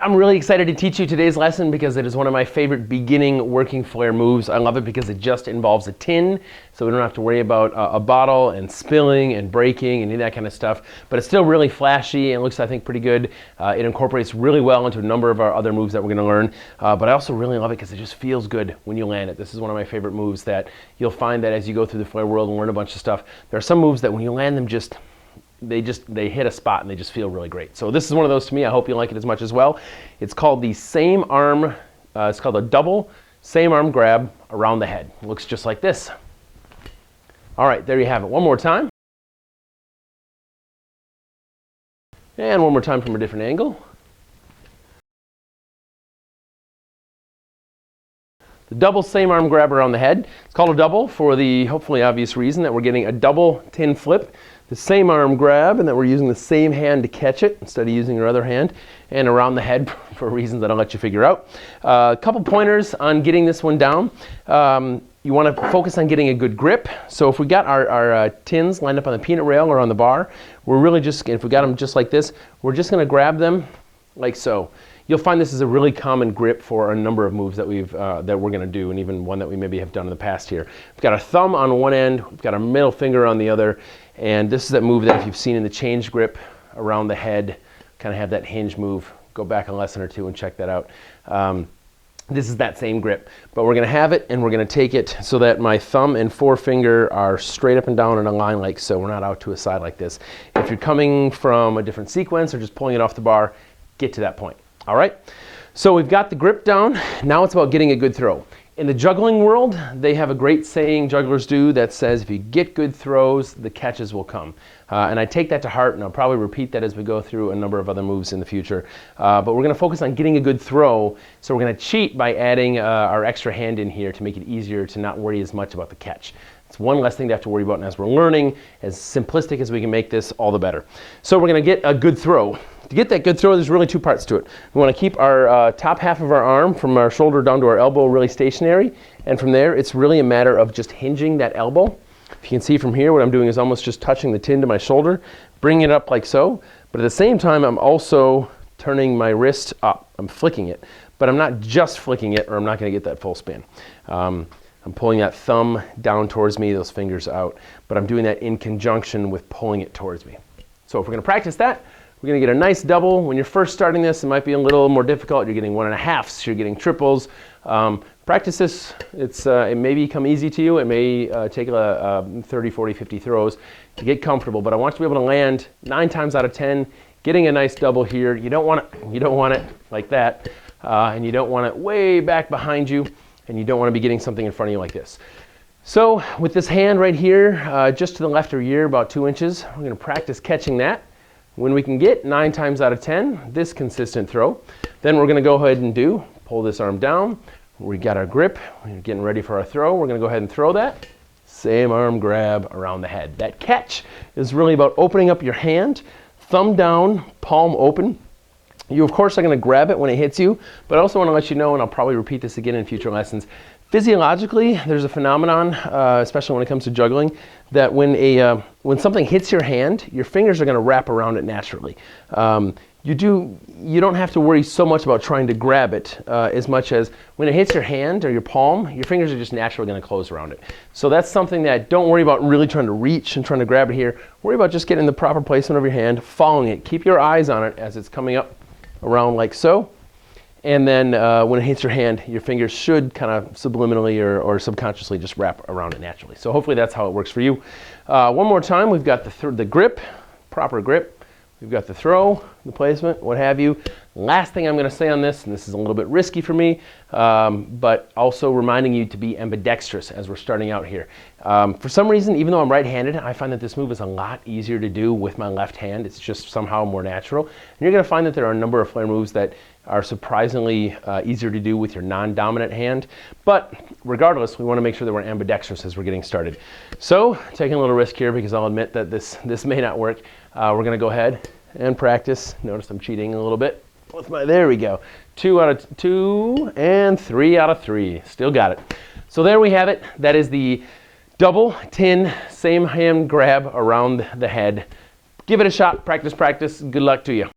I'm really excited to teach you today's lesson because it is one of my favorite beginning working Flair moves. I love it because it just involves a tin, so we don't have to worry about a bottle and spilling and breaking and any of that kind of stuff. But it's still really flashy and looks, I think, pretty good. It incorporates really well into a number of our other moves that we're going to learn. But I also really love it because it just feels good when you land it. This is one of my favorite moves that you'll find that as you go through the Flair world and learn a bunch of stuff, there are some moves that when you land them they hit a spot and they just feel really great. So this is one of those to me. I hope you like it as much as well. It's called the same arm, it's called a double same arm grab around the head. It looks just like this. All right, there you have it. One more time. And one more time from a different angle. The double same arm grab around the head. It's called a double for the hopefully obvious reason that we're getting a double tin flip. The same arm grab, and that we're using the same hand to catch it instead of using our other hand, and around the head for reasons that I'll let you figure out. A couple pointers on getting this one down. You want to focus on getting a good grip. So if we got our tins lined up on the peanut rail or on the bar, we're really just, if we got them just like this, we're just going to grab them like so. You'll find this is a really common grip for a number of moves that we're going to do, and even one that we maybe have done in the past here. We've got our thumb on one end, we've got our middle finger on the other, and this is that move that if you've seen in the change grip around the head, kind of have that hinge move. Go back a lesson or two and check that out. This is that same grip, but we're going to have it and we're going to take it so that my thumb and forefinger are straight up and down in a line like so. We're not out to a side like this. If you're coming from a different sequence or just pulling it off the bar, get to that point. All right, so we've got the grip down. Now it's about getting a good throw. In the juggling world, they have a great saying, jugglers do, that says if you get good throws, the catches will come. And I take that to heart, and I'll probably repeat that as we go through a number of other moves in the future. But we're going to focus on getting a good throw, so we're going to cheat by adding our extra hand in here to make it easier to not worry as much about the catch. It's one less thing to have to worry about, and as we're learning, as simplistic as we can make this, all the better. So we're going to get a good throw. To get that good throw, there's really two parts to it. We want to keep our top half of our arm from our shoulder down to our elbow really stationary, and from there, it's really a matter of just hinging that elbow. If you can see from here, what I'm doing is almost just touching the tin to my shoulder, bringing it up like so, but at the same time, I'm also turning my wrist up. I'm flicking it, but I'm not just flicking it, or I'm not going to get that full spin. I'm pulling that thumb down towards me, those fingers out, but I'm doing that in conjunction with pulling it towards me. So if we're going to practice that, we're going to get a nice double. When you're first starting this, it might be a little more difficult. You're getting 1.5s, you're getting triples. Practice this. It may become easy to you. It may take 30, 40, 50 throws to get comfortable, but I want you to be able to land 9 times out of 10, getting a nice double here. You don't want it like that, and you don't want it way back behind you, and you don't want to be getting something in front of you like this. So with this hand right here, just to the left of your ear, about 2 inches, we're going to practice catching that. When we can get 9 times out of 10, this consistent throw, then we're going to go ahead and pull this arm down. We got our grip, we're getting ready for our throw. We're going to go ahead and throw that. Same arm grab around the head. That catch is really about opening up your hand, thumb down, palm open. You, of course, are going to grab it when it hits you, but I also want to let you know, and I'll probably repeat this again in future lessons, physiologically, there's a phenomenon, especially when it comes to juggling, that when something hits your hand, your fingers are going to wrap around it naturally. You don't have to worry so much about trying to grab it as much as when it hits your hand or your palm, your fingers are just naturally going to close around it. So that's something that don't worry about really trying to reach and trying to grab it here. Worry about just getting the proper placement of your hand, following it. Keep your eyes on it as it's coming up around like so. And then when it hits your hand, your fingers should kind of subliminally or subconsciously just wrap around it naturally. So hopefully that's how it works for you. One more time, we've got the grip, proper grip. We've got the throw, the placement, what have you. Last thing I'm going to say on this, and this is a little bit risky for me, but also reminding you to be ambidextrous as we're starting out here. For some reason, even though I'm right-handed, I find that this move is a lot easier to do with my left hand. It's just somehow more natural. And you're going to find that there are a number of Flair moves that are surprisingly easier to do with your non-dominant hand. But regardless, we want to make sure that we're ambidextrous as we're getting started. So, taking a little risk here because I'll admit that this may not work. We're going to go ahead and practice. Notice I'm cheating a little bit. There we go. 2 out of 2 and 3 out of 3. Still got it. So there we have it. That is the double tin, same hand grab around the head. Give it a shot. Practice, practice. Good luck to you.